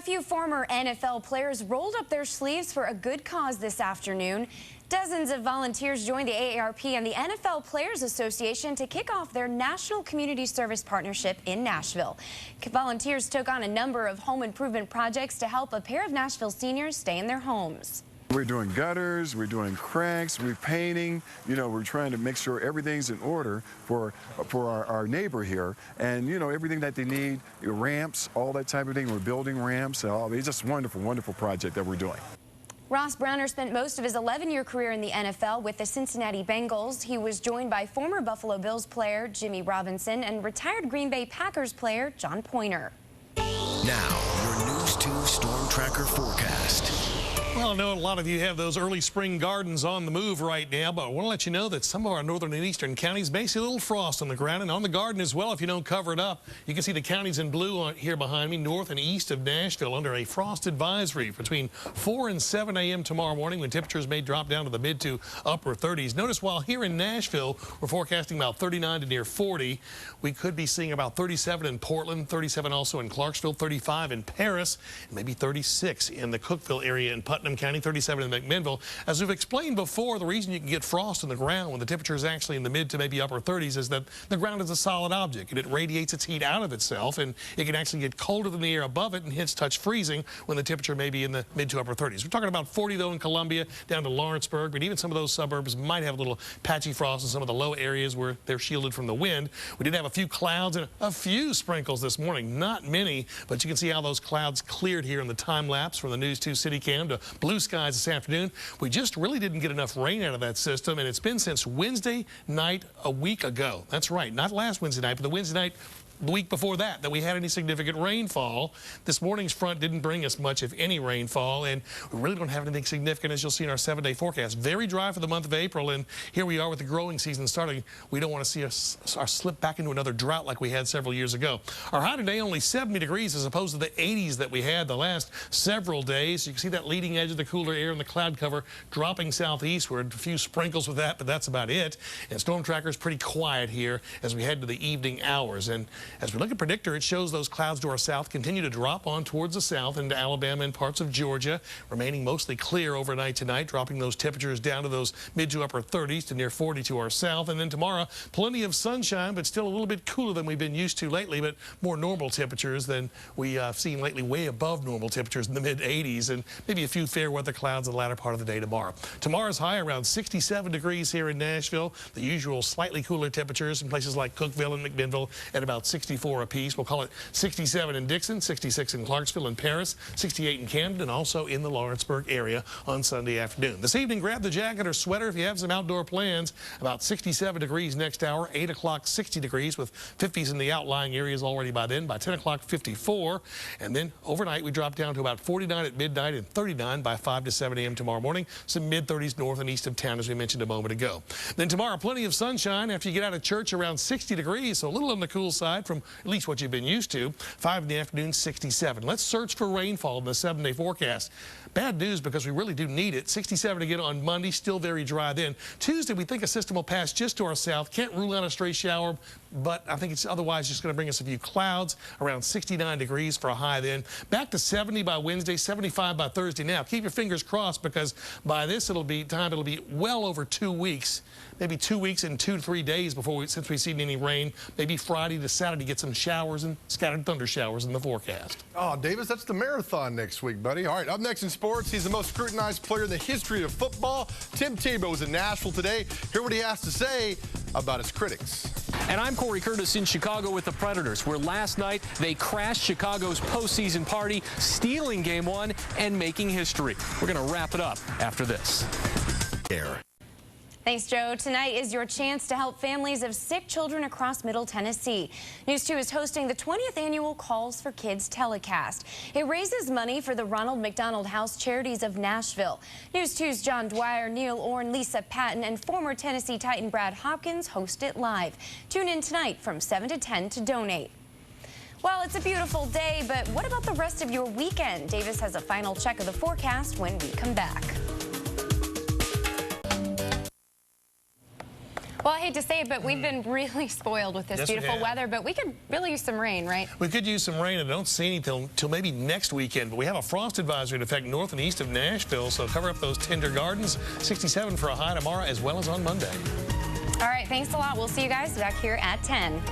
few former NFL players rolled up their sleeves for a good cause this afternoon. Dozens of volunteers joined the AARP and the NFL Players Association to kick off their National Community Service Partnership in Nashville. Volunteers took on a number of home improvement projects to help a pair of Nashville seniors stay in their homes. We're doing gutters, we're doing cracks, we're painting, we're trying to make sure everything's in order for our neighbor here. And, everything that they need, ramps, all that type of thing. We're building ramps. It's just a wonderful, wonderful project that we're doing. Ross Browner spent most of his 11-year career in the NFL with the Cincinnati Bengals. He was joined by former Buffalo Bills player Jimmy Robinson and retired Green Bay Packers player John Pointer. Now, your News 2 Storm Tracker forecast. Well, I know a lot of you have those early spring gardens on the move right now, but I want to let you know that some of our northern and eastern counties may see a little frost on the ground and on the garden as well if you don't cover it up. You can see the counties in blue here behind me, north and east of Nashville, under a frost advisory between 4 and 7 a.m. tomorrow morning when temperatures may drop down to the mid to upper 30s. Notice while here in Nashville, we're forecasting about 39 to near 40. We could be seeing about 37 in Portland, 37 also in Clarksville, 35 in Paris, and maybe 36 in the Cookeville area in Putnam County, 37 in McMinnville. As we've explained before, the reason you can get frost in the ground when the temperature is actually in the mid to maybe upper 30s is that the ground is a solid object and it radiates its heat out of itself, and it can actually get colder than the air above it and hence touch freezing when the temperature may be in the mid to upper 30s. We're talking about 40 though in Columbia down to Lawrenceburg, but even some of those suburbs might have a little patchy frost in some of the low areas where they're shielded from the wind. We did have a few clouds and a few sprinkles this morning, not many, but you can see how those clouds cleared here in the time lapse from the News 2 City Cam to blue skies this afternoon. We just really didn't get enough rain out of that system, and it's been since Wednesday night a week ago. That's right, not last Wednesday night, but the Wednesday night the week before that we had any significant rainfall. This morning's front didn't bring us much, if any, rainfall, and we really don't have anything significant, as you'll see in our 7-day forecast. Very dry for the month of April, and here we are with the growing season starting. We don't want to see us slip back into another drought like we had several years ago. Our high today only 70 degrees as opposed to the 80s that we had the last several days. You can see that leading edge of the cooler air and the cloud cover dropping southeastward. A few sprinkles with that, but that's about it. And Storm Tracker is pretty quiet here as we head to the evening hours. And as we look at Predictor, it shows those clouds to our south continue to drop on towards the south into Alabama and parts of Georgia, remaining mostly clear overnight tonight, dropping those temperatures down to those mid to upper 30s to near 40 to our south. And then tomorrow, plenty of sunshine, but still a little bit cooler than we've been used to lately, but more normal temperatures than we've seen lately, way above normal temperatures in the mid 80s, and maybe a few fair weather clouds in the latter part of the day tomorrow. Tomorrow's high around 67 degrees here in Nashville. The usual slightly cooler temperatures in places like Cookeville and McMinnville at about 64 apiece. We'll call it 67 in Dixon, 66 in Clarksville and Paris, 68 in Camden, and also in the Lawrenceburg area on Sunday afternoon. This evening, grab the jacket or sweater if you have some outdoor plans. About 67 degrees next hour, 8 o'clock, 60 degrees with 50s in the outlying areas already by then. By 10 o'clock, 54. And then overnight, we drop down to about 49 at midnight and 39 by 5 to 7 a.m. tomorrow morning. Some mid-30s north and east of town, as we mentioned a moment ago. Then tomorrow, plenty of sunshine after you get out of church, around 60 degrees, so a little on the cool side from at least what you've been used to. 5 in the afternoon, 67. Let's search for rainfall in the 7-day forecast. Bad news because we really do need it. 67 again on Monday, still very dry then. Tuesday, we think a system will pass just to our south. Can't rule out a stray shower, but I think it's otherwise just going to bring us a few clouds. Around 69 degrees for a high then. Back to 70 by Wednesday, 75 by Thursday. Now, keep your fingers crossed because by this it'll be well over 2 weeks. Maybe 2 weeks and 2 to 3 days since we've seen any rain. Maybe Friday to Saturday get some showers and scattered thunder showers in the forecast. Oh, Davis, that's the marathon next week, buddy. All right, up next in sports, he's the most scrutinized player in the history of football. Tim Tebow was in Nashville today. Hear what he has to say about his critics. And I'm Corey Curtis in Chicago with the Predators, where last night they crashed Chicago's postseason party, stealing Game 1 and making history. We're going to wrap it up after this. Thanks, Joe. Tonight is your chance to help families of sick children across Middle Tennessee. News 2 is hosting the 20th annual Calls for Kids telecast. It raises money for the Ronald McDonald House Charities of Nashville. News 2's John Dwyer, Neil Orn, Lisa Patton, and former Tennessee Titan Brad Hopkins host it live. Tune in tonight from 7 to 10 to donate. Well, it's a beautiful day, but what about the rest of your weekend? Davis has a final check of the forecast when we come back. Well, I hate to say it, but we've been really spoiled with this beautiful weather, but we could really use some rain, right? We could use some rain, and I don't see anything until maybe next weekend, but we have a frost advisory in effect north and east of Nashville, so cover up those tender gardens. 67 for a high tomorrow as well as on Monday. All right, thanks a lot. We'll see you guys back here at 10.